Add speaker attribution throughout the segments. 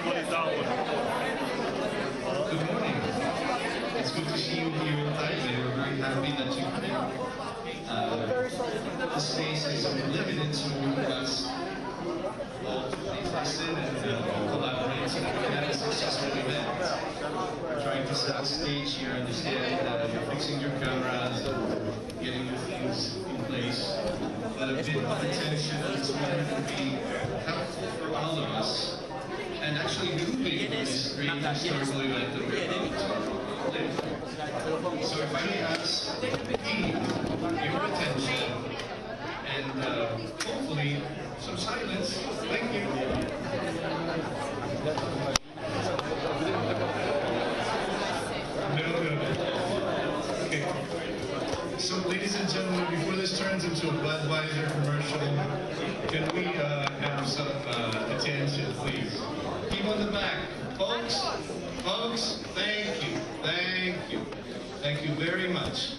Speaker 1: Good morning. It's good to see you here in TAYBEH. We're very happy that you came. The space is limited, so we must all listen and collaborate so that we can have a successful event. We're trying to set a stage here, understand that you're fixing your cameras, getting your things in place. But a bit of attention this morning would be helpful for all of us. And actually moving this great historical event that we're about to live. So if I may ask your attention and hopefully some silence. Thank you. No. Okay. So ladies and gentlemen, before this turns into a Budweiser commercial, can we have some attention, please? Keep on the back. Folks, thank you. Thank you very much.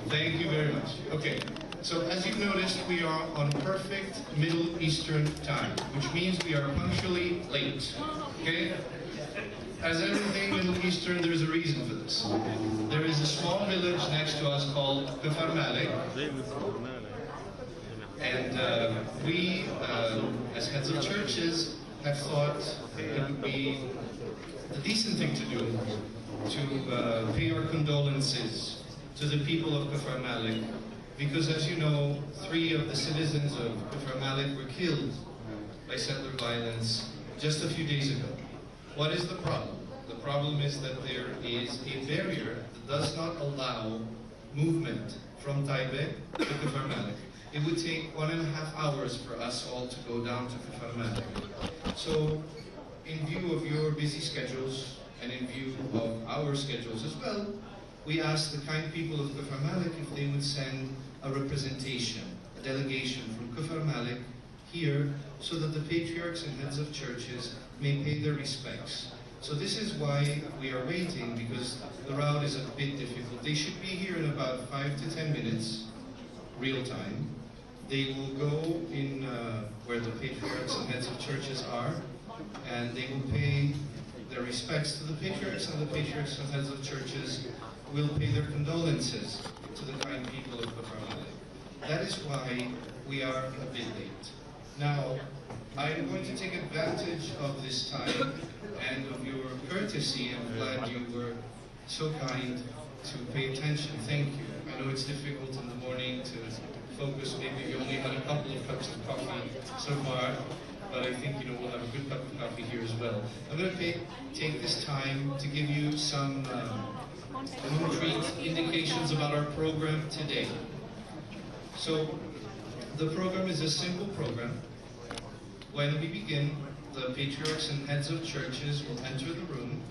Speaker 1: Thank you very much. Okay, so as you've noticed, we are on perfect Middle Eastern time, which means we are punctually late, okay? As everything Middle Eastern, there's a reason for this. There is a small village next to us called Khder. And we, as heads of churches, have thought it would be the decent thing to do to pay our condolences to the people of Khder, because as you know, 3 of the citizens of Khder were killed by settler violence just a few days ago. What is the problem? The problem is that there is a barrier that does not allow movement from TAYBEH to Khder. It would take 1.5 hours for us all to go down to Khder. So, in view of your busy schedules and in view of our schedules as well, we asked the kind people of Khder if they would send a representation, a delegation from Khder here, so that the patriarchs and heads of churches may pay their respects. So this is why we are waiting, because the route is a bit difficult. They should be here in about 5 to 10 minutes, real time. They will go in where the patriarchs and heads of churches are, and they will pay their respects to the patriarchs, and the patriarchs and heads of churches will pay their condolences to the kind people of Khder. That is why we are a bit late. Now, I'm going to take advantage of this time and of your courtesy. I'm glad you were so kind to pay attention. Thank you. I know it's difficult in the morning to focus. Maybe you only had a couple of cups of coffee so far, but I think we'll have a good cup of coffee here as well. I'm going to take this time to give you some concrete indications about our program today. So the program is a simple program. When we begin, the patriarchs and heads of churches will enter the room.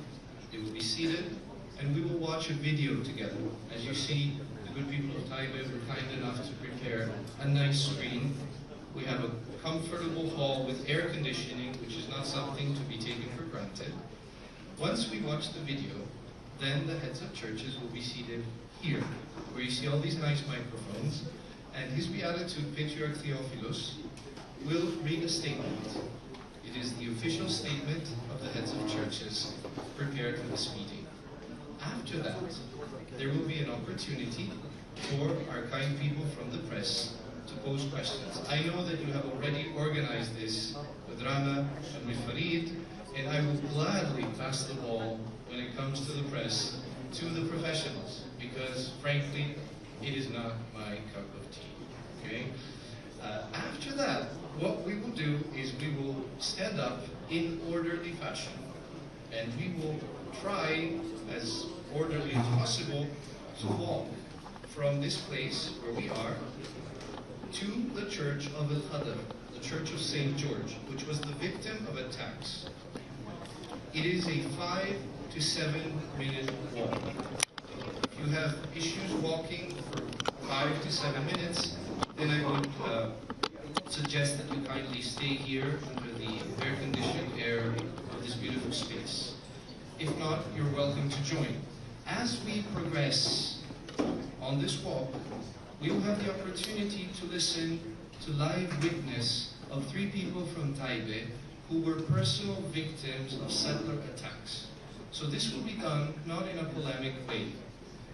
Speaker 1: They will be seated, and we will watch a video together. As you see, the good people of TAYBEH were kind enough to prepare a nice screen. We have a comfortable hall with air conditioning, which is not something to be taken for granted. Once we watch the video, then the heads of churches will be seated here, where you see all these nice microphones, and His Beatitude Patriarch Theophilos will read a statement. It is the official statement of the heads of churches prepared for this meeting. After that, there will be an opportunity for our kind people from the press to pose questions. I know that you have already organized this with Rana and with Farid, and I will gladly pass the ball when it comes to the press to the professionals, because frankly, it is not my cup of tea, okay? After that, what we will do is we will stand up in orderly fashion, and we will try, as orderly as possible, to walk from this place where we are to the church of Khder, the church of St. George, which was the victim of attacks. It is a 5 to 7 minute walk. If you have issues walking for 5 to 7 minutes, then I would suggest that you kindly stay here under the air-conditioned air of this beautiful space. If not, you're welcome to join. As we progress on this walk, we will have the opportunity to listen to live witness of 3 people from TAYBEH who were personal victims of settler attacks. So this will be done not in a polemic way.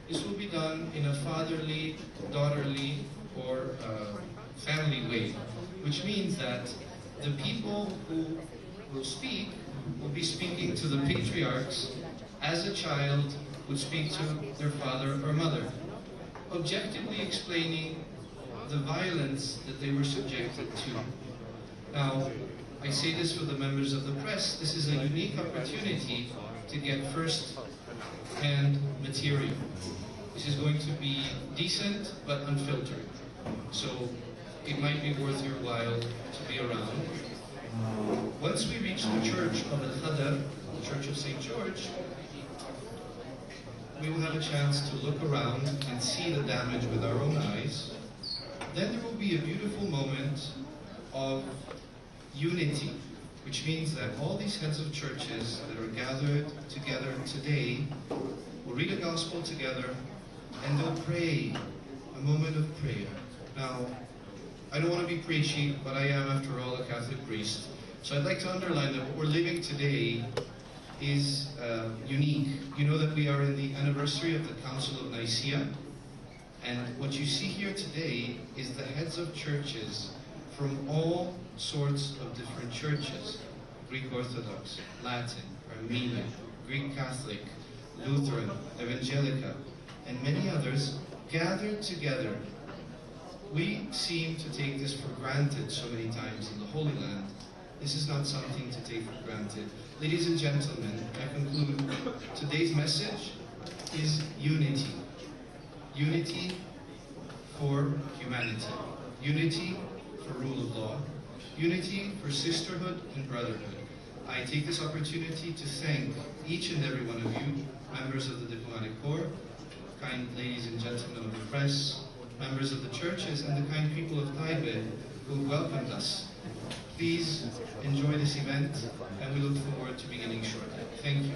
Speaker 1: This will be done in a fatherly, daughterly, or family way, which means that the people who will speak will be speaking to the patriarchs as a child would speak to their father or mother, objectively explaining the violence that they were subjected to. Now, I say this for the members of the press, this is a unique opportunity to get first-hand material. This is going to be decent but unfiltered, so it might be worth your while to be around. Once we reach the church of Khder, the Church of St. George, we will have a chance to look around and see the damage with our own eyes. Then there will be a beautiful moment of unity, which means that all these heads of churches that are gathered together today will read the gospel together and they'll pray, a moment of prayer. Now, I don't want to be preachy, but I am, after all, a Catholic priest. So I'd like to underline that what we're living today is unique. You know that we are in the anniversary of the Council of Nicosia, and what you see here today is the heads of churches from all sorts of different churches: Greek Orthodox, Latin, Armenian, Greek Catholic, Lutheran, Evangelica, and many others gathered together. We seem to take this for granted so many times in the Holy Land. This is not something to take for granted. Ladies and gentlemen, I conclude, today's message is unity. Unity for humanity. Unity for rule of law. Unity for sisterhood and brotherhood. I take this opportunity to thank each and every one of you, members of the Diplomatic Corps, kind ladies and gentlemen of the press, members of the churches, and the kind people of TAYBEH who welcomed us. Please enjoy this event, and we look forward to beginning shortly. Thank you.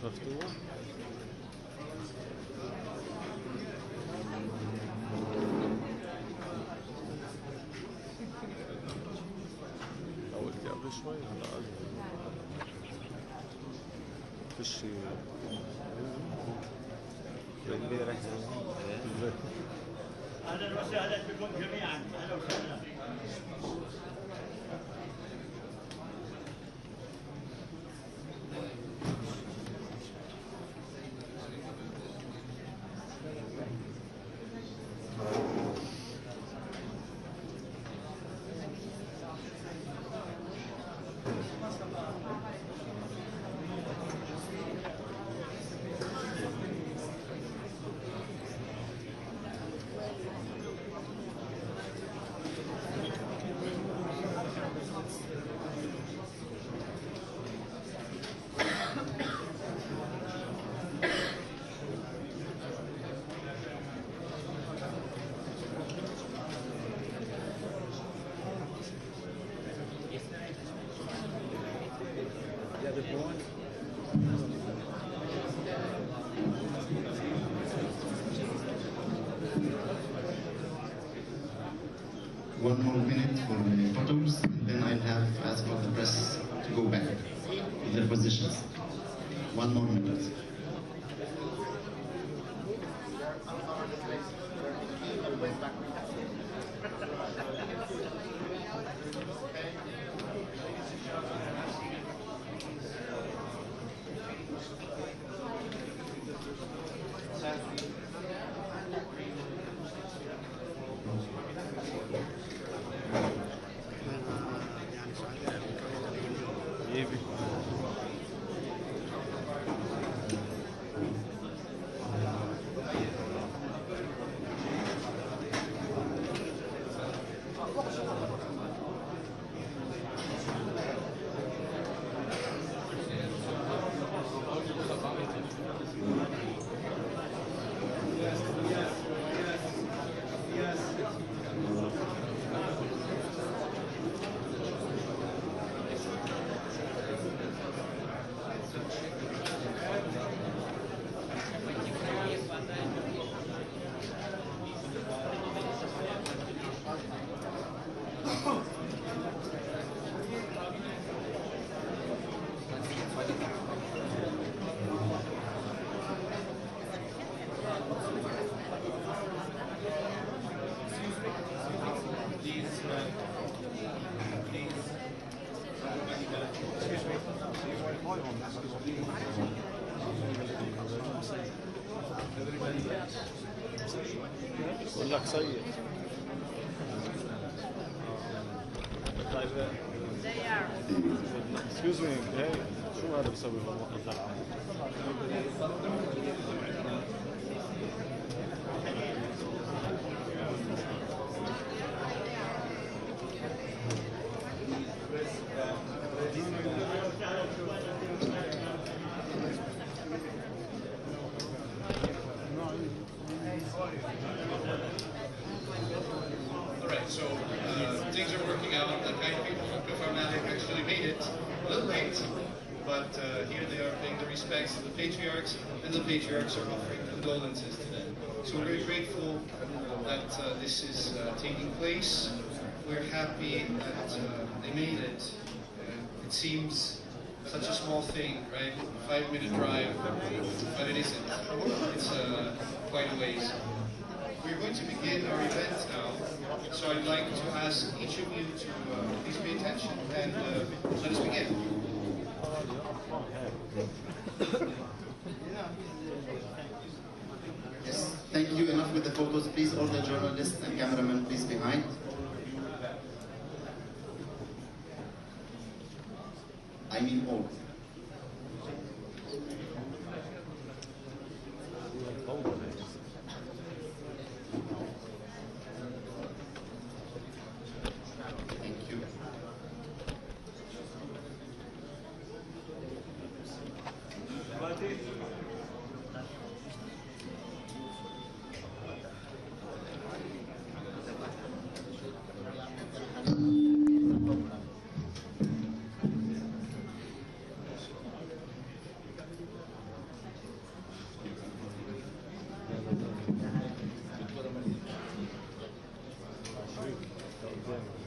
Speaker 2: مفتوح. حاولت قبل شوي هلا فيش امبارح.
Speaker 3: اهلا وسهلا بكم جميعا، اهلا وسهلا.
Speaker 4: One more minute for the photos, then I'll have ask for the press to go back to their positions. One more minute.
Speaker 2: بقول لك سيء. طيب excuse me، هي شو هذا بسوي بالوقت العام؟
Speaker 1: So things are working out. The kind people from Paphos actually made it a little late, but here they are paying the respects to the patriarchs, and the patriarchs are offering condolences to them. So we're very grateful that this is taking place. We're happy that they made it. It seems such a small thing, right? 5-minute drive, but it isn't. It's quite a ways. We're going to begin our event now, so I'd like to ask each of you to please pay attention and let us begin.
Speaker 4: Yes, thank you. Enough with the photos, please. All the journalists and cameramen, please behind. I mean all.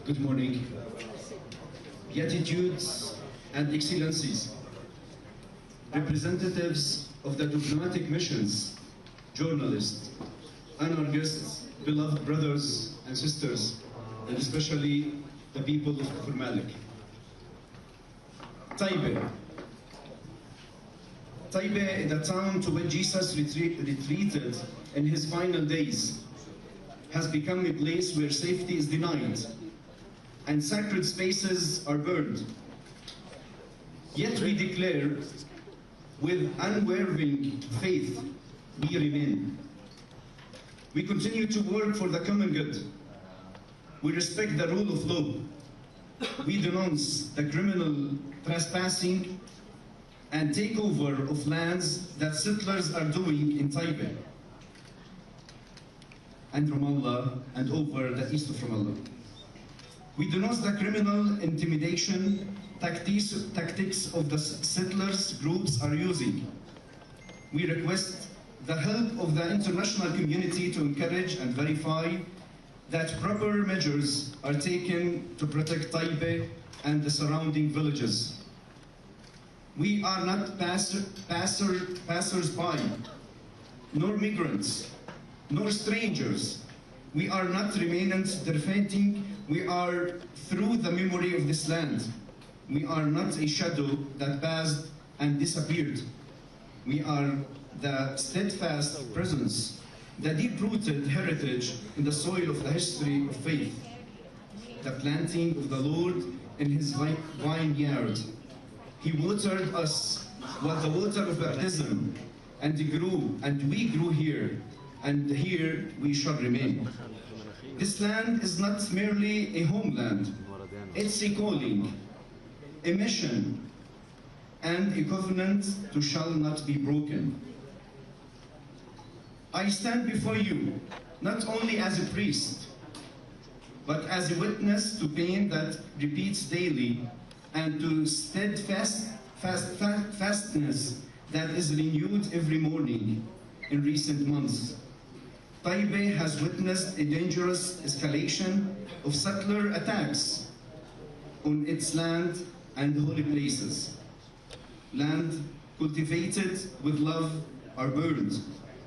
Speaker 5: Good morning. Beatitudes and Excellencies, representatives of the diplomatic missions, journalists, honored guests, beloved brothers and sisters, and especially the people of Kfr Malik. TAYBEH. TAYBEH, the town to which Jesus retreated in his final days, has become a place where safety is denied and sacred spaces are burned. Yet we declare, with unwavering faith, we remain. We continue to work for the common good. We respect the rule of law. We denounce the criminal trespassing and takeover of lands that settlers are doing in TAYBEH and Ramallah and over the east of Ramallah. We denounce the criminal intimidation tactics of the settlers groups are using. We request the help of the international community to encourage and verify that proper measures are taken to protect TAYBEH and the surrounding villages. We are not passers-by, nor migrants, nor strangers. We are not remainants defending. We are through the memory of this land. We are not a shadow that passed and disappeared. We are the steadfast presence, the deep-rooted heritage in the soil of the history of faith, the planting of the Lord in his vineyard. He watered us with the water of baptism, and we grew here, and here we shall remain. This land is not merely a homeland, it's a calling, a mission, and a covenant to shall not be broken. I stand before you, not only as a priest, but as a witness to pain that repeats daily and to steadfastness that is renewed every morning in recent months. TAYBEH has witnessed a dangerous escalation of settler attacks on its land and holy places. Land cultivated with love are burned.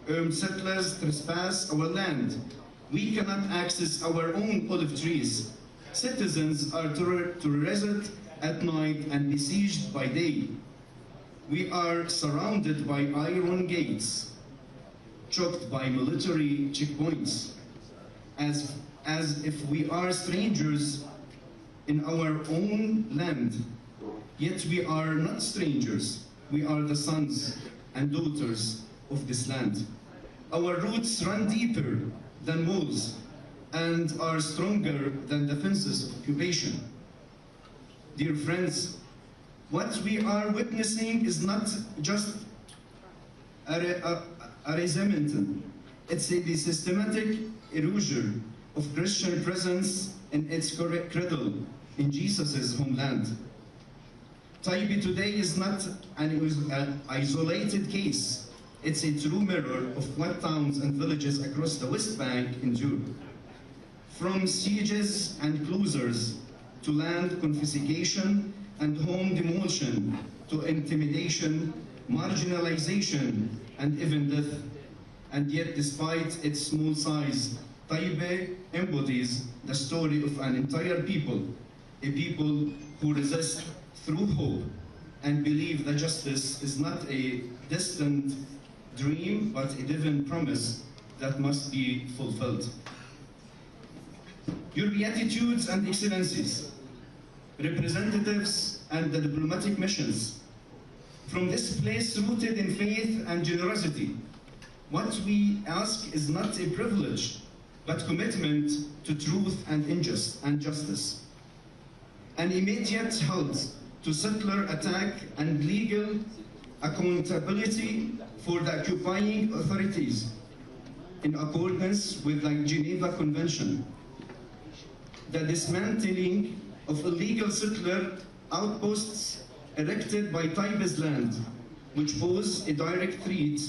Speaker 5: Armed settlers trespass our land. We cannot access our own olive trees. Citizens are terrorized at night and besieged by day. We are surrounded by iron gates, choked by military checkpoints, as if we are strangers in our own land. Yet we are not strangers. We are the sons and daughters of this land. Our roots run deeper than walls and are stronger than the fences of occupation. Dear friends, what we are witnessing is not just a resentment. It's a systematic erosion of Christian presence in its cradle in Jesus' homeland. TAYBEH today is not an isolated case. It's a true mirror of what towns and villages across the West Bank endure. From sieges and closures to land confiscation and home demolition to intimidation, marginalization, and even death. And yet, despite its small size, TAYBEH embodies the story of an entire people, a people who resist through hope and believe that justice is not a distant dream, but a divine promise that must be fulfilled. Your Beatitudes and Excellencies, representatives and the diplomatic missions, from this place rooted in faith and generosity, what we ask is not a privilege, but commitment to truth and justice. An immediate halt to settler attack and legal accountability for the occupying authorities in accordance with the Geneva Convention. The dismantling of illegal settler outposts erected by TAYBEH's land, which pose a direct threat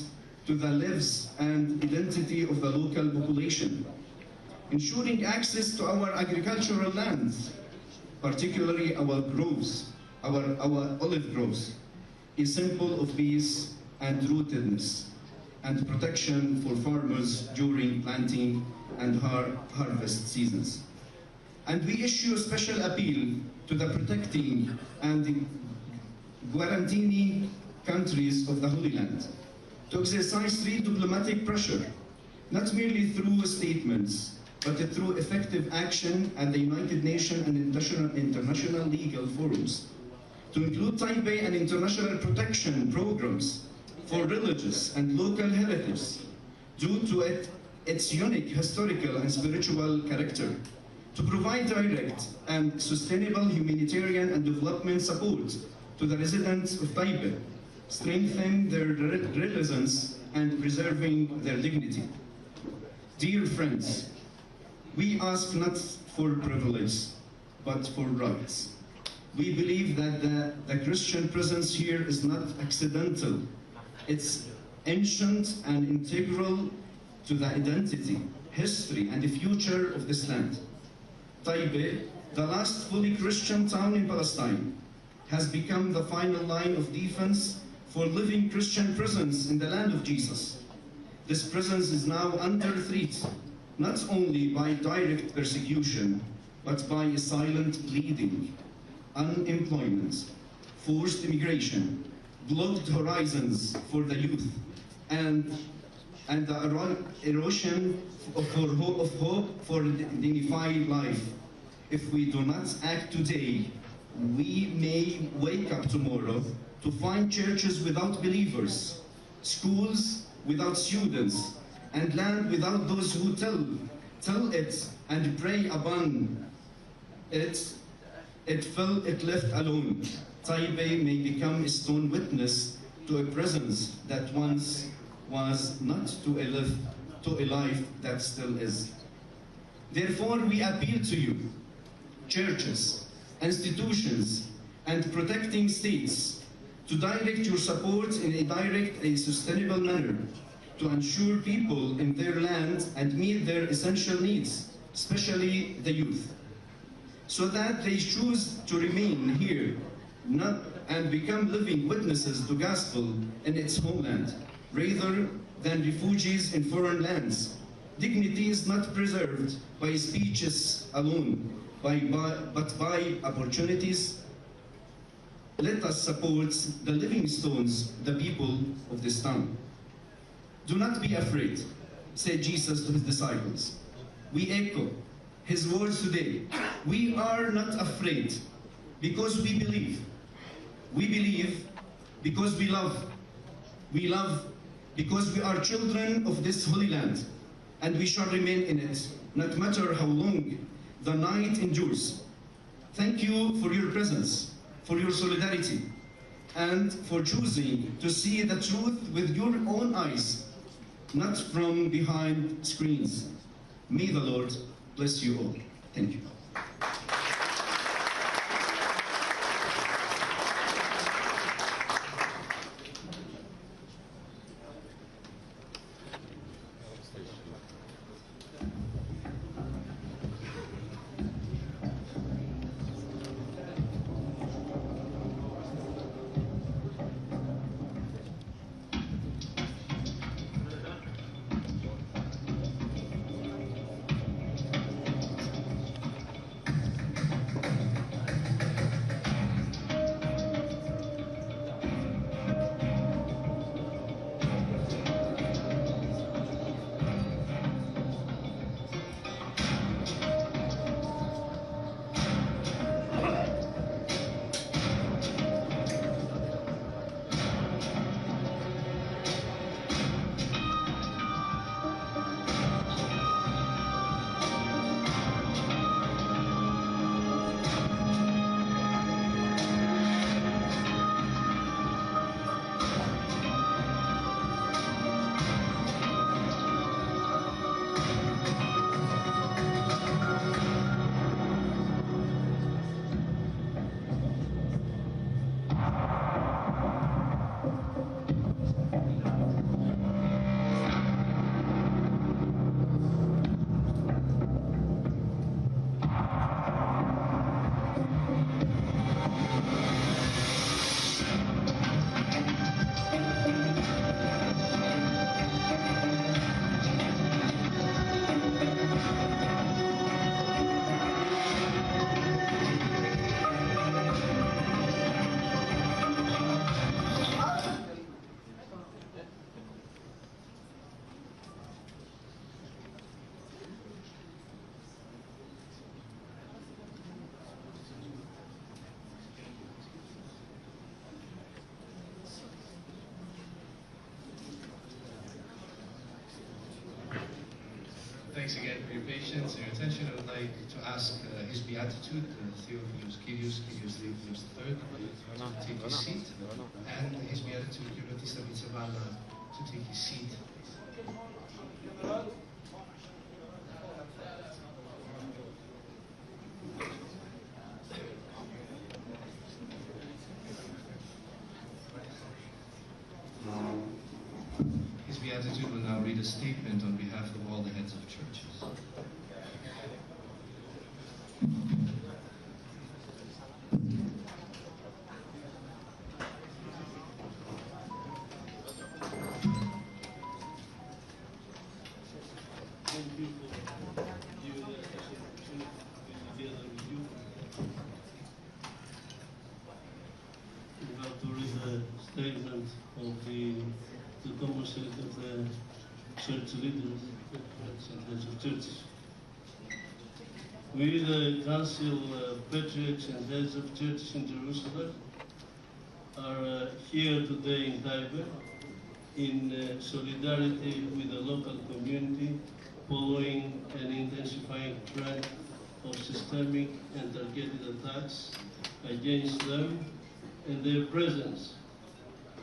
Speaker 5: to the lives and identity of the local population. ensuring access to our agricultural lands, particularly our groves, our olive groves, a symbol of peace and rootedness and protection for farmers during planting and harvest seasons. And we issue a special appeal to the protecting and guaranteeing countries of the Holy Land to exercise real diplomatic pressure, not merely through statements, but through effective action at the United Nations and international legal forums, to include TAYBEH and international protection programs for religious and local heritage due to its unique historical and spiritual character, to provide direct and sustainable humanitarian and development support to the residents of TAYBEH, strengthening their resilience and preserving their dignity. Dear friends, we ask not for privilege, but for rights. We believe that the Christian presence here is not accidental. It's ancient and integral to the identity, history, and the future of this land. TAYBEH, the last fully Christian town in Palestine, has become the final line of defense for living Christian presence in the land of Jesus. This presence is now under threat, not only by direct persecution, but by a silent bleeding, unemployment, forced immigration, blocked horizons for the youth, and the erosion of hope for dignified life. If we do not act today, we may wake up tomorrow to find churches without believers, schools without students, and land without those who tell it and pray upon it. It left alone. TAYBEH may become a stone witness to a presence that once was not, to a life that still is. Therefore, we appeal to you, churches, institutions, and protecting states, to direct your support in a sustainable manner, to ensure people in their land and meet their essential needs, especially the youth, so that they choose to remain here and become living witnesses to gospel in its homeland, rather than refugees in foreign lands. Dignity is not preserved by speeches alone, but by opportunities. Let us support the living stones, the people of this town. Do not be afraid, said Jesus to his disciples. We echo his words today. We are not afraid because we believe. We believe because we love. We love because we are children of this holy land, and we shall remain in it, no matter how long the night endures. Thank you for your presence, for your solidarity, and for choosing to see the truth with your own eyes, not from behind screens. May the Lord bless you all. Thank you.
Speaker 1: thanks again for your patience and your attention. I would like to ask His Beatitude, Theophilus Kyrios Theophilus III, to take his seat, and His Beatitude, Kyriotista Mitsevala, to take his seat. His Beatitude will now read a statement on behalf of all the heads of churches.
Speaker 6: Thank you for giving us this opportunity to be together with you. We have to read a statement of the Council of the Church Leaders and Heads of Churches. We, the Council of Patriarchs and Heads of Churches in Jerusalem, are here today in TAYBEH in solidarity with the local community following an intensifying trend of systemic and targeted attacks against them and their presence.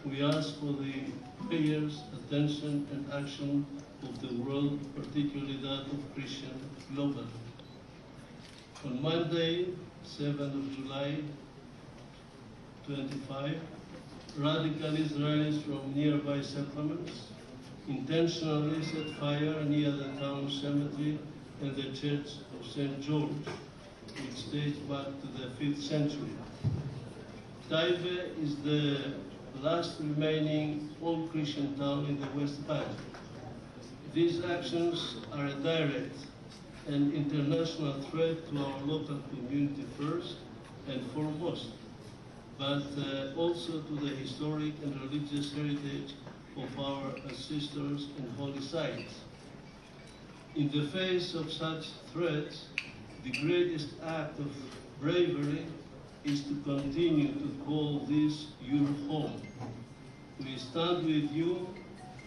Speaker 6: We ask for the prayers, attention, and action of the world, particularly that of Christians globally. On Monday, 7th of July 25, radical Israelis from nearby settlements intentionally set fire near the town cemetery and the church of St. George, which dates back to the 5th century. TAYBEH is the last remaining all-Christian town in the West Bank. These actions are a direct and international threat to our local community first and foremost, but also to the historic and religious heritage of our ancestors and holy sites. In the face of such threats, the greatest act of bravery is to continue to call this your home. We stand with you,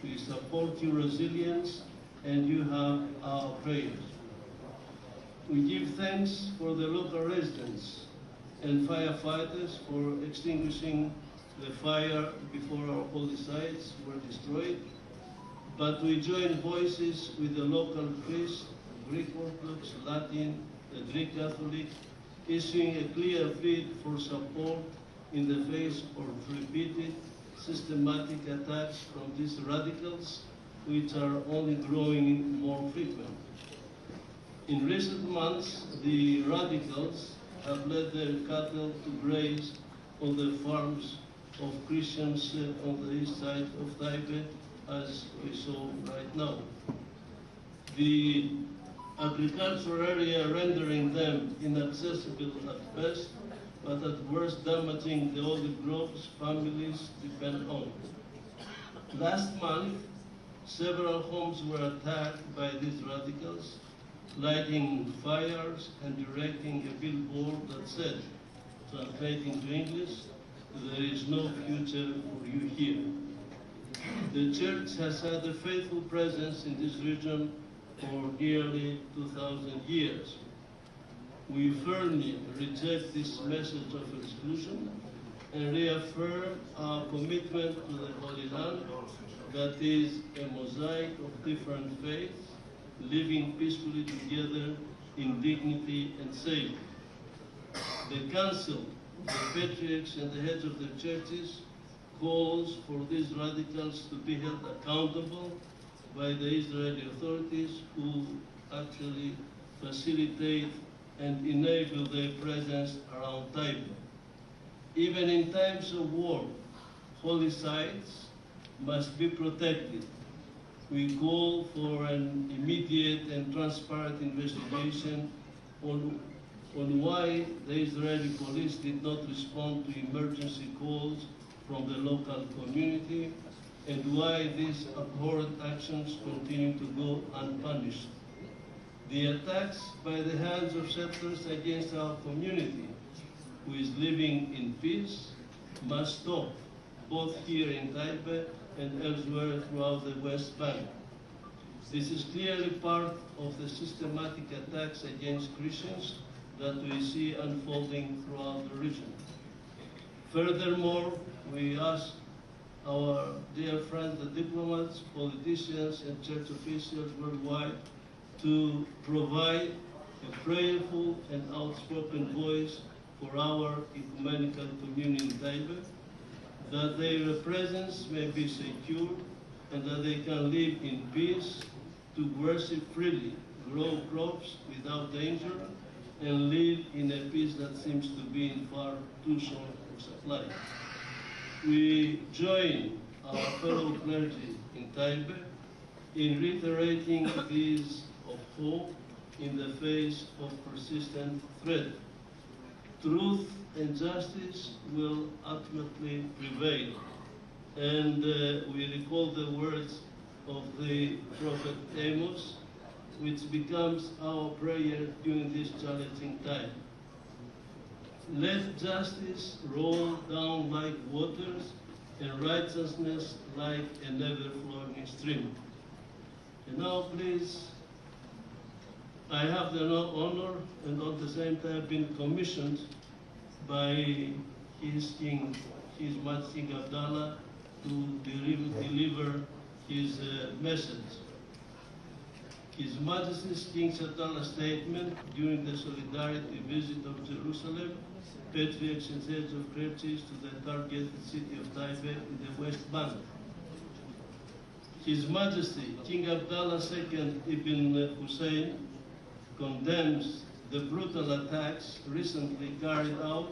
Speaker 6: we support your resilience, and you have our prayers. We give thanks for the local residents and firefighters for extinguishing the fire before our holy sites were destroyed, but we join voices with the local priests, Greek Orthodox, Latin, and Greek Catholic, issuing a clear plea for support in the face of repeated systematic attacks from these radicals, which are only growing more frequent. In recent months, the radicals have led their cattle to graze on the farms of Christians on the east side of TAYBEH, as we saw right now. The agricultural area rendering them inaccessible at best, but at worst damaging the olive groves families depend on. Last month, several homes were attacked by these radicals, lighting fires and erecting a billboard that said, translating to English, "There is no future for you here." The Church has had a faithful presence in this region for nearly 2,000 years. We firmly reject this message of exclusion and reaffirm our commitment to the Holy Land that is a mosaic of different faiths, living peacefully together in dignity and safety. The Council, the Patriarchs and the heads of the churches calls for these radicals to be held accountable by the Israeli authorities who actually facilitate and enable their presence around TAYBEH. Even in times of war, holy sites must be protected. We call for an immediate and transparent investigation on why the Israeli police did not respond to emergency calls from the local community and why these abhorrent actions continue to go unpunished. The attacks by the hands of settlers against our community, who is living in peace, must stop, both here in TAYBEH and elsewhere throughout the West Bank. This is clearly part of the systematic attacks against Christians that we see unfolding throughout the region. Furthermore, we ask our dear friends, the diplomats, politicians, and church officials worldwide to provide a prayerful and outspoken voice for our ecumenical community in TAYBEH, that their presence may be secure and that they can live in peace, to worship freely, grow crops without danger, and live in a peace that seems to be in far too short of supply. We join our fellow clergy in TAYBEH in reiterating these of hope in the face of persistent threat. Truth and justice will ultimately prevail. And we recall the words of the prophet Amos, which becomes our prayer during this challenging time. Let justice roll down like waters and righteousness like an ever-flowing stream. And now please, I have the honor and at the same time been commissioned by His Majesty King Abdallah to deliver his message. His Majesty's King Abdallah's statement during the solidarity visit of Jerusalem, Patriarch and Heads of Churches to the targeted city of TAYBEH in the West Bank. His Majesty King Abdallah II Ibn Hussein condemns the brutal attacks recently carried out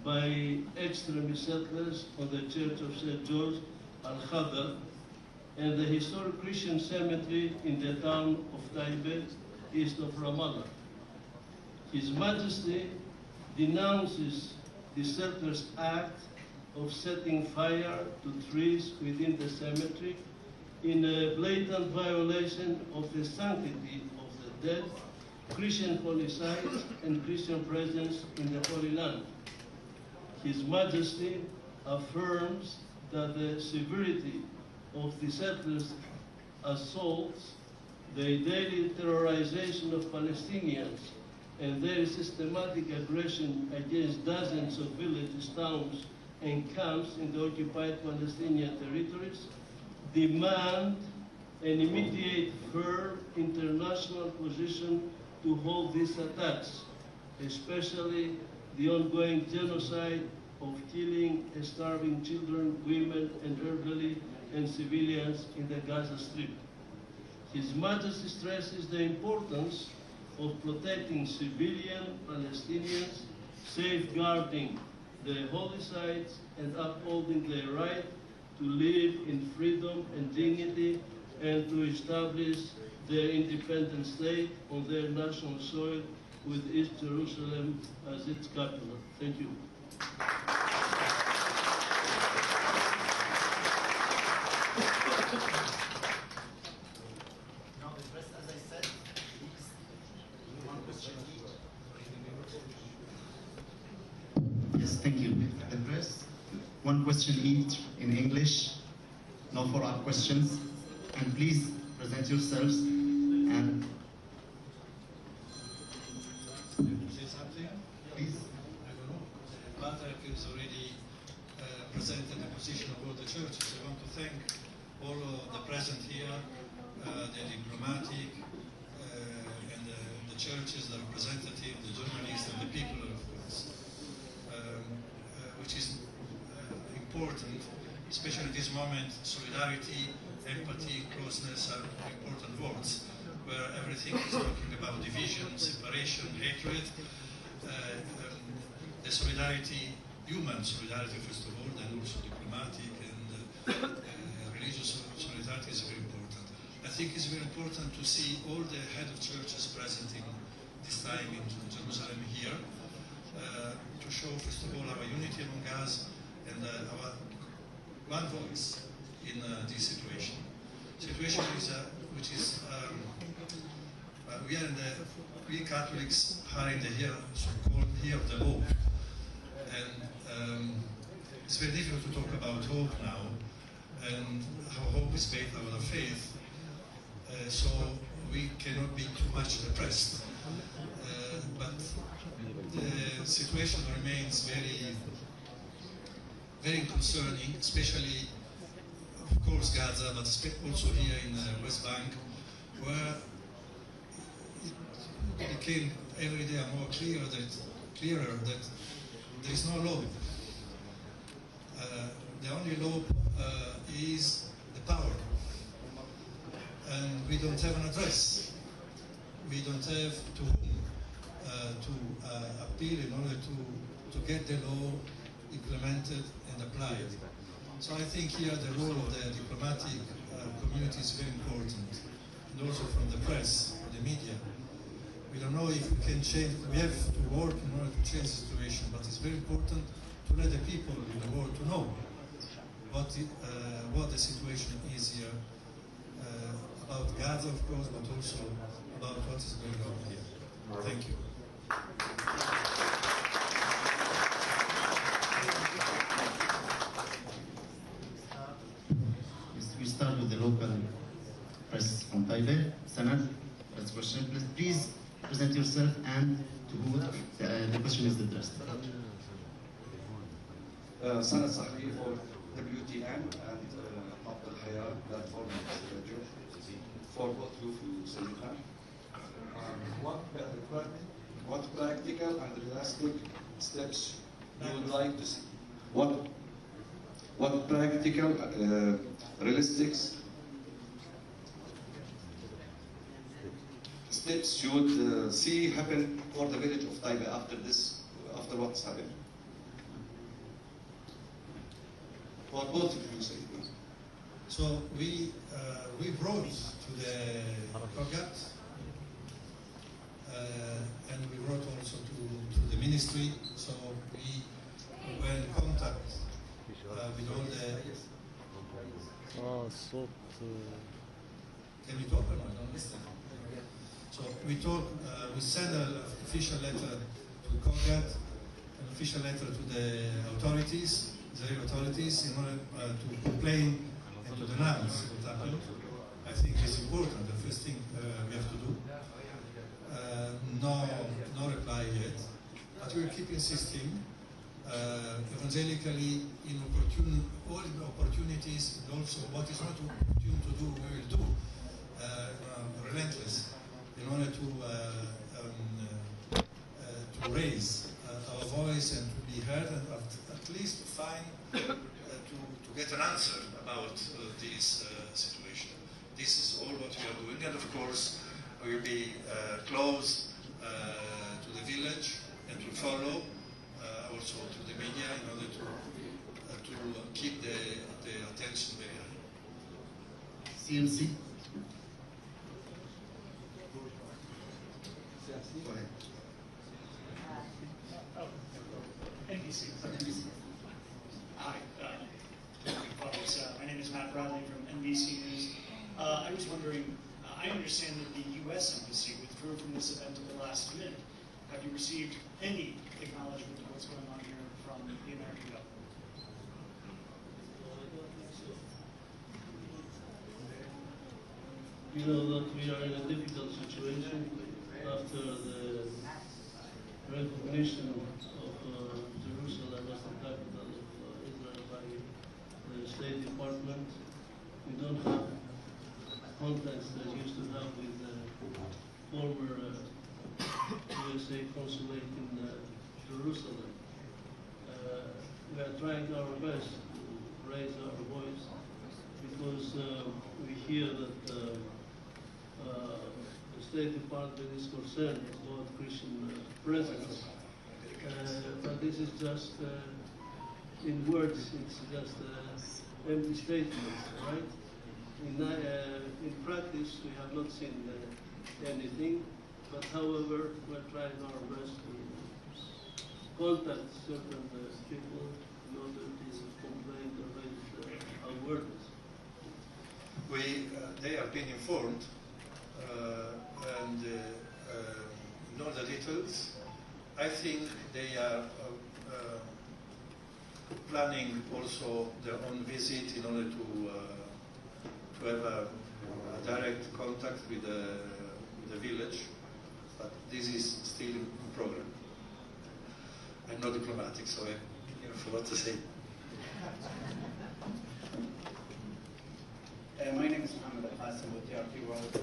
Speaker 6: by extremist settlers on the Church of St. George al-Khder and the historic Christian cemetery in the town of TAYBEH, east of Ramallah. His Majesty denounces the settlers' act of setting fire to trees within the cemetery in a blatant violation of the sanctity of the dead, Christian holy sites, and Christian presence in the Holy Land. His Majesty affirms that the severity of the settlers' assaults, the daily terrorization of Palestinians, and their systematic aggression against dozens of villages, towns, and camps in the occupied Palestinian territories demand an immediate, firm international position to hold these attacks, especially the ongoing genocide of killing and starving children, women, and elderly and civilians in the Gaza Strip. His Majesty stresses the importance of protecting civilian Palestinians, safeguarding the holy sites, and upholding their right to live in freedom and dignity, and to establish their independent state on their national soil with East Jerusalem as its capital. Thank you.
Speaker 4: Yes, thank you. The press, one question each in English, no follow-up questions. And please present yourselves and
Speaker 7: say something?
Speaker 4: please.
Speaker 7: I don't know. Patrick has already presented the position of all the churches. I want to thank all of the present here, the diplomatic and the churches, the representative, the journalists, and the people, of course, which is important, especially in this moment. Solidarity, empathy, closeness are important words, where everything is talking about division, separation, hatred. The solidarity, human solidarity first of all, then also diplomatic and religious solidarity is very important. I think it's very important to see all the head of churches present in this time in Jerusalem here, to show first of all our unity among us and our one voice in this situation. Situation is which is we Catholics are in the year so-called year of the hope, and it's very difficult to talk about hope now, and our hope is based on our faith. so we cannot be too much depressed. But the situation remains very concerning, especially, of course, Gaza, but also here in the West Bank, where it became every day more clearer that there is no law. The only law is the power, and we don't have an address. We don't have to whom to appeal in order to get the law implemented and applied. So I think here the role of the diplomatic community is very important, and also from the press, the media. We don't know if we can change, we have to work in order to change the situation, but it's very important to let the people in the world to know what the situation is here, about Gaza, of course, but also about what is going on here. Thank you.
Speaker 4: We start with the local press from TAYBEH. Sanad, first question. Please present yourself and to who the question is addressed.
Speaker 8: Sanad Sahri for WTN and Abd al-Hayat platform radio. For both you, Senator. What practical and realistic steps you would like to see? What practical, realistic steps you would see happen for the village of TAYBEH after what's happened? For both of you, Senator.
Speaker 7: So we brought to the Kogat, and we wrote also to the ministry. So we were in contact with all the.
Speaker 2: الصوت
Speaker 7: Can you talk or not? I don't listen. So we sent an official letter to Kogat, an official letter to the authorities, Israeli authorities, in order to complain and to denounce what happened. I think it's important, the first thing we have to do. No reply yet, but we will keep insisting evangelically in all the opportunities, and also what is not opportune to do, we will do, relentless, in order to raise our voice and to be heard, and at least to find, to get an answer about this situation. This is all what we are doing, and of course, we will be close to the village and to follow also to the media in order to keep the attention very high.
Speaker 4: CMC. Go ahead.
Speaker 9: NBC. Hi. Paphos. My name is Matt Bradley from NBC News. I was wondering, I understand that the U.S. Embassy withdrew from this event at the last minute. Have you received any acknowledgement of what's going on here from the American government?
Speaker 6: You know that we are in a difficult situation after the recognition of Jerusalem as the capital of Israel by the State Department. We don't have contacts that we used to have with the former USA consulate in Jerusalem. We are trying our best to raise our voice because we hear that the State Department is concerned about Christian presence. But this is just, in words, it's just empty statements, right? In practice, we have not seen anything, but however, we're trying our best to contact certain people in order to complain or raise awareness.
Speaker 7: They have been informed, and know the details. I think they are planning also their own visit in order to have a direct contact with the village, but this is still in program. I'm not diplomatic, so I forgot to say.
Speaker 10: My name is Mohammed Al-Qasim with TRT World.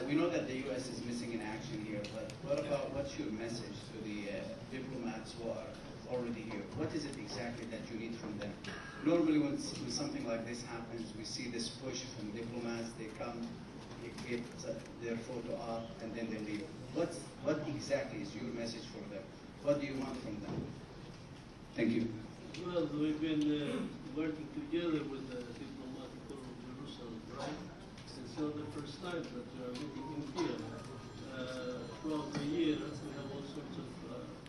Speaker 10: We know that the U.S. is missing in action here, but what's your message to the diplomats who are already here? What is it exactly that you need from them? Normally when something like this happens, we see this push from diplomats. They come, they get their photo up, and then they leave. What exactly is your message for them? What do you want from them? Thank you.
Speaker 6: Well, we've been working together with the diplomatic corps of Jerusalem, right? It's not the first time that we are meeting in here. Throughout the year, we have all sorts of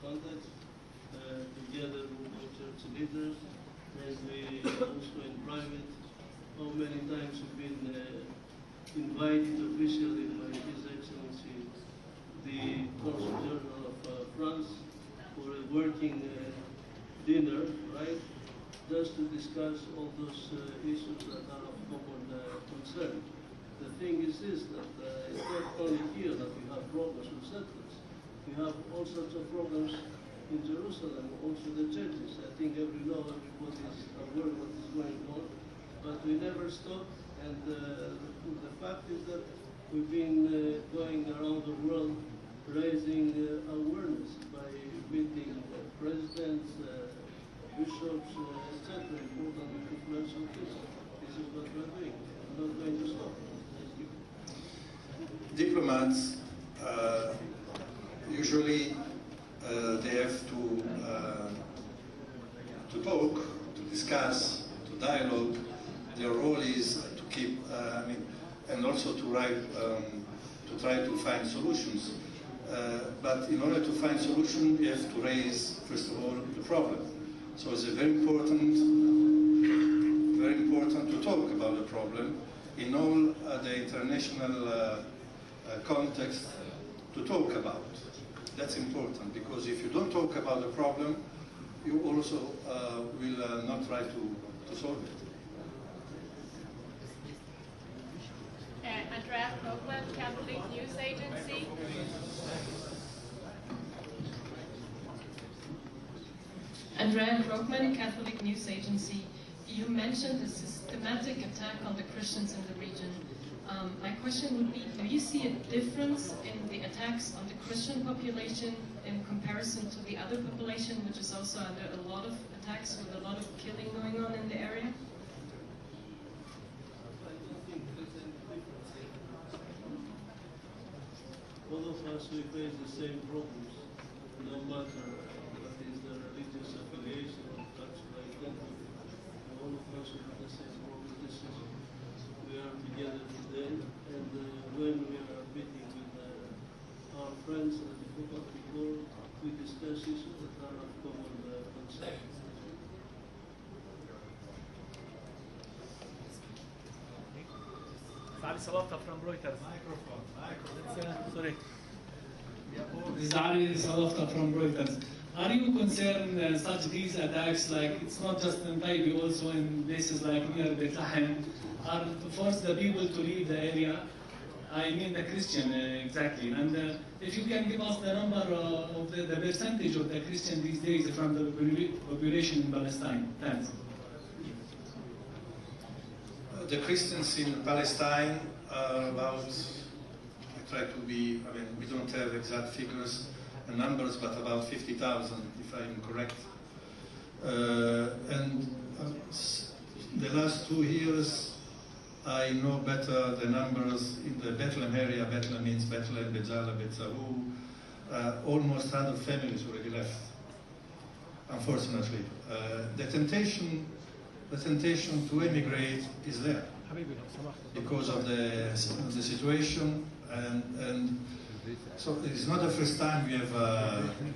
Speaker 6: contacts together with the church leaders, and we also in private. How many times we've been invited officially by His Excellency, the Consul General of France, for a working dinner, right? Just to discuss all those issues that are of common concern. The thing is this, that it's not only here that we have problems with settlers. We have all sorts of problems in Jerusalem, also the churches. I think everybody is aware of what is going on, but we never stop. And the fact is that we've been going around the world raising awareness by meeting presidents, bishops, etc., important influential people. This is what we're doing. We're not going to stop.
Speaker 7: Diplomats usually they have to talk, to discuss, to dialogue. Their role is to keep, and also to write, to try to find solutions. But in order to find solutions, you have to raise, first of all, the problem. So it's very important to talk about the problem in all the international context to talk about. That's important, because if you don't talk about the problem, you also will not try to solve it.
Speaker 11: Andrea Copeland, Catholic News Agency. Andrea Krogman, Catholic News Agency. You mentioned the systematic attack on the Christians in the region. My question would be, do you see a difference in the attacks on the Christian population in comparison to the other population, which is also under a lot of attacks with a lot of killing going on in the area?
Speaker 6: All of us, we face the same problems, no matter what is the religious affiliation or cultural identity. All of us have the same problem. We are together today, and when we are meeting with our friends at the diplomatic corps, we discuss issues that are of common concern.
Speaker 12: Sali Salafta from Reuters. Sorry. Sali Salafta from Reuters. Are you concerned such these attacks, like it's not just in TAYBEH, also in places like near Bethlehem, are to force the people to leave the area? I mean the Christian, exactly. And if you can give us the number of the percentage of the Christian these days from the population in Palestine. Thanks.
Speaker 7: The Christians in Palestine are about, I try to be, we don't have exact figures and numbers, but about 50,000, if I'm correct. And the last 2 years, I know better the numbers in the Bethlehem area. Bethlehem means Bethlehem, Bejala, Betzahu. Almost 100 families already left, unfortunately. The temptation to emigrate is there because of the situation, and so it's not the first time we have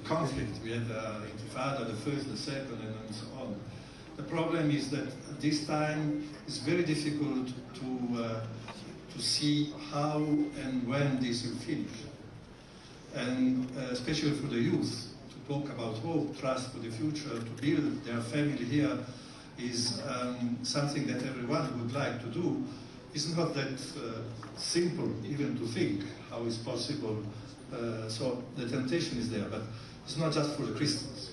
Speaker 7: conflict. We had Intifada, the first, the second, and so on. The problem is that at this time it's very difficult to see how and when this will finish, and especially for the youth, to talk about hope, trust for the future, to build their family here is something that everyone would like to do, it's not that simple even to think how it's possible. So the temptation is there, but it's not just for the Christians,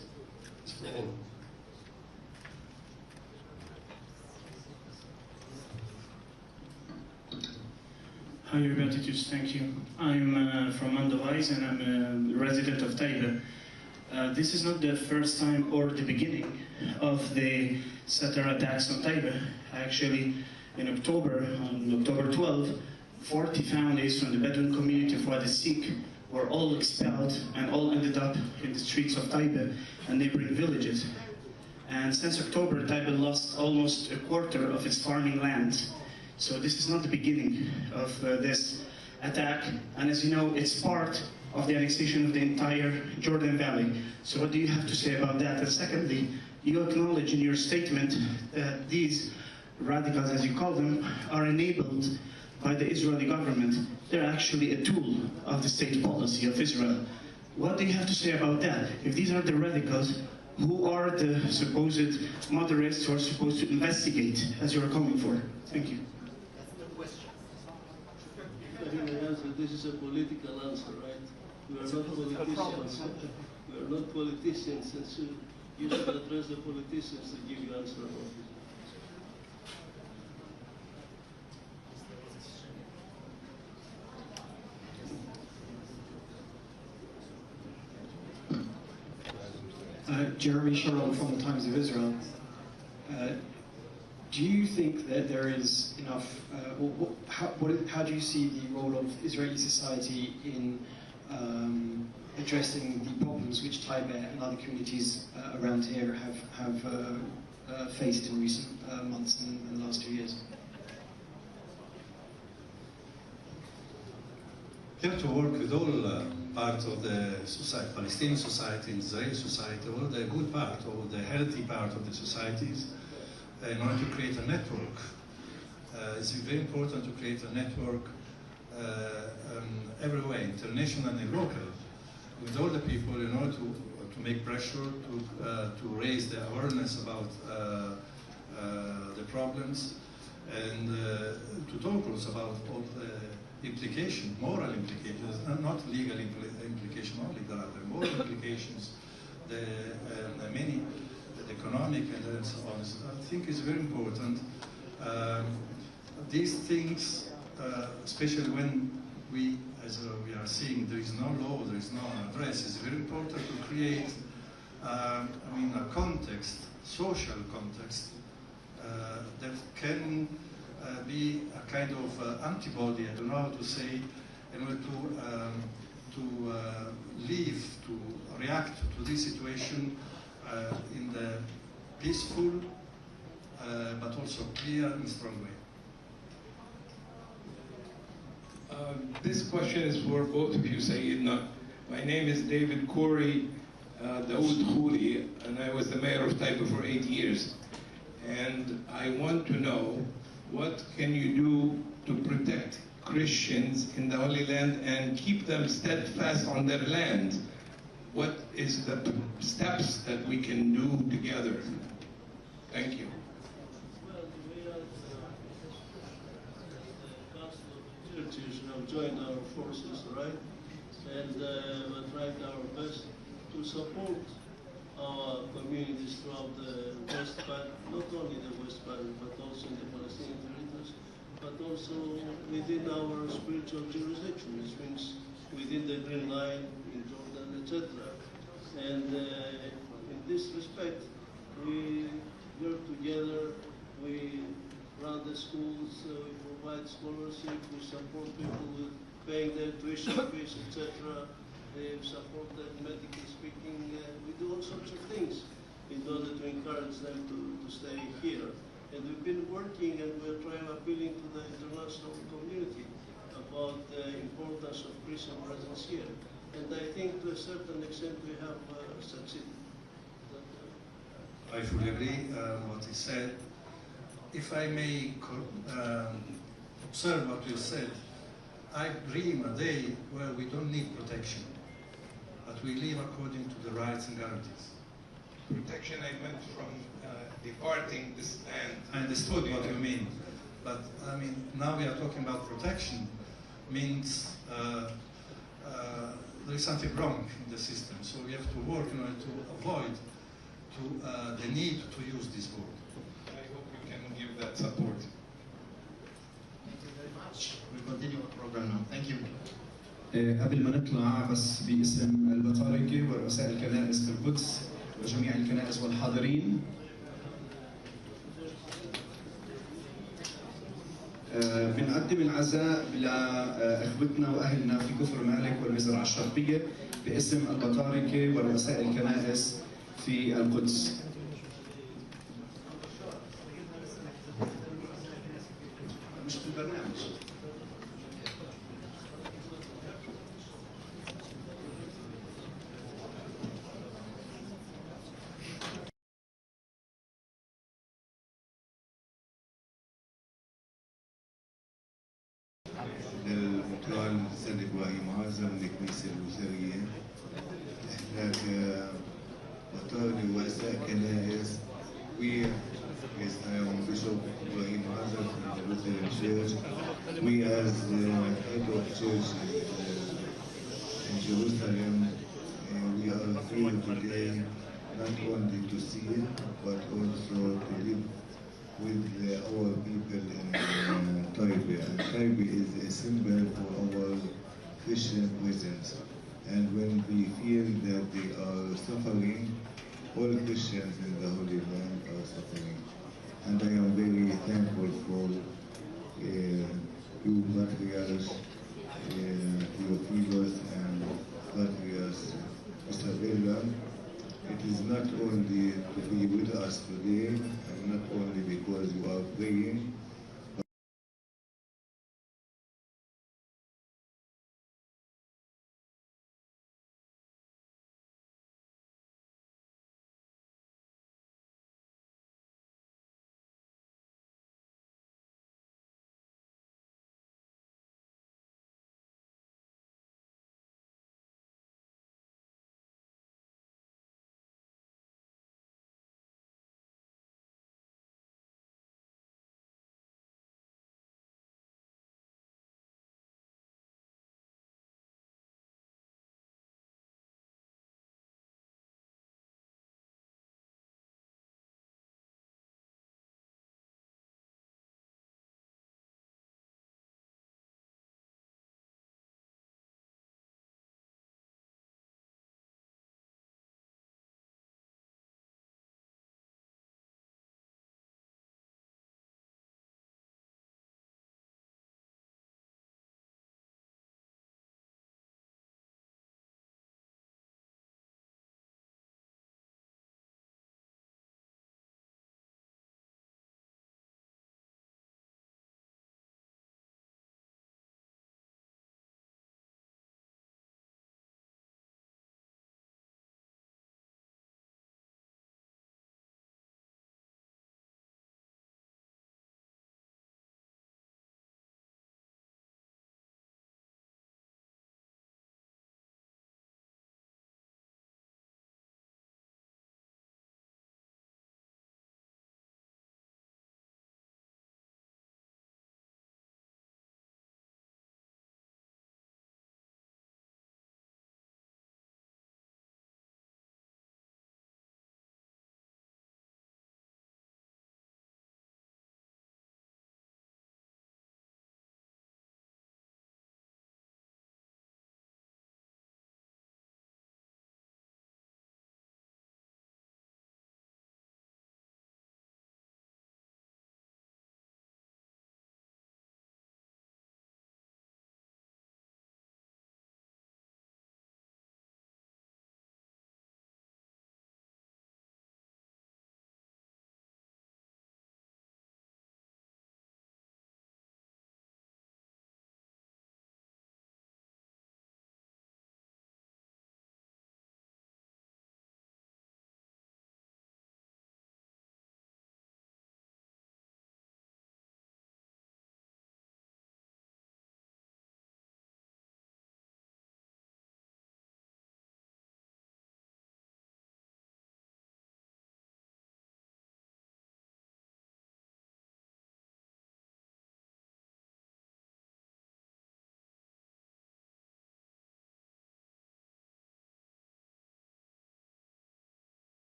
Speaker 7: it's for all.
Speaker 13: Hi, Your Gratitude, thank you. I'm from Mandevais and I'm a resident of TAYBEH. This is not the first time or the beginning of the settler attacks on TAYBEH. Actually, in October, on October 12, 40 families from the Bedouin community of Wadi Sik were all expelled and all ended up in the streets of TAYBEH and neighboring villages. And since October, TAYBEH lost almost a quarter of its farming land. So this is not the beginning of this attack, and as you know, it's part of the annexation of the entire Jordan Valley. So what do you have to say about that? And secondly, you acknowledge in your statement that these radicals, as you call them, are enabled by the Israeli government. They're actually a tool of the state policy of Israel. What do you have to say about that? If these are the radicals, who are the supposed moderates who are supposed to investigate, as you're calling for? Thank you.
Speaker 6: This is a political answer, right? We are not politicians. We are not politicians, and so you should address the politicians to give you answer about
Speaker 14: it. Jeremy Sharon from the Times of Israel. Do you think that there is enough, how do you see the role of Israeli society in addressing the problems which TAYBEH and other communities around here have faced in recent months and the last 2 years?
Speaker 7: You have to work with all parts of the society, Palestinian society, Israeli society, all the good part, all the healthy part of the societies, in order to create a network. It's very important to create a network everywhere, international and local, with all the people in order to make pressure, to raise the awareness about the problems, and to talk also about all the implications, moral implications, not legal implications only, there are the moral implications, the many economic and so on. I think it's very important. These things, especially when we are seeing there is no law, there is no address, it's very important to create, a context, social context, that can be a kind of antibody, I don't know how to say, in order to live, to react to this situation in the peaceful, but also clear and strong way.
Speaker 15: This question is for both of you, Sayyidina. My name is David Corey Daoud Khouri, and I was the mayor of TAYBEH for 8 years. And I want to know, what can you do to protect Christians in the Holy Land and keep them steadfast on their land? What is the steps that we can do together? Thank you.
Speaker 6: Well, we are the Council of Churches have joined our forces, right? And we tried our best to support our communities throughout the West Bank, not only the West Bank, but also in the Palestinian territories, but also within our spiritual jurisdiction, which means within the Green Line, in Jordan, etc. And in this respect, we work together, we run the schools, we provide scholarship, we support people with paying their tuition fees, etc. We support them medically speaking. We do all sorts of things in order to encourage them to stay here. And we've been working and we're trying appealing to the international community about the importance of Christian presence here. And I think to a certain extent we have succeeded.
Speaker 7: I fully agree what he said. If I may observe what you said, I dream a day where we don't need protection, but we live according to the rights and guarantees.
Speaker 15: Protection, I meant from departing this land.
Speaker 7: I understood what you mean. But I mean, now we are talking about protection, means there is something wrong in the system. So we have to work in order to avoid the need to use this board.
Speaker 15: I hope you can give that support.
Speaker 4: We'll continue our program now. Thank you.
Speaker 5: قبل ما نطلع بس باسم البطاركة ورؤساء الكنائس في القدس وجميع الكنائس والحاضرين بنقدم العزاء لإخوتنا وأهلنا في كفر مالك والمزرعة الشرقية باسم البطاركة ورؤساء الكنائس في القدس. مش في البرنامج.
Speaker 16: للمطران السيد إبراهيم عازم للكنيسة الوزارية، هناك مطار رؤساء كنائس. We, yes, I am Bishop Ibrahim Azam from the Lutheran Church. We as the head of church in Jerusalem, we are here today not only to see it, but also to live with our people in TAYBEH. And TAYBEH is a symbol for our Christian presence. And when we feel that they are suffering, all Christians in the Holy Land are suffering. And I am very thankful for you, patriarchs, Theophilos,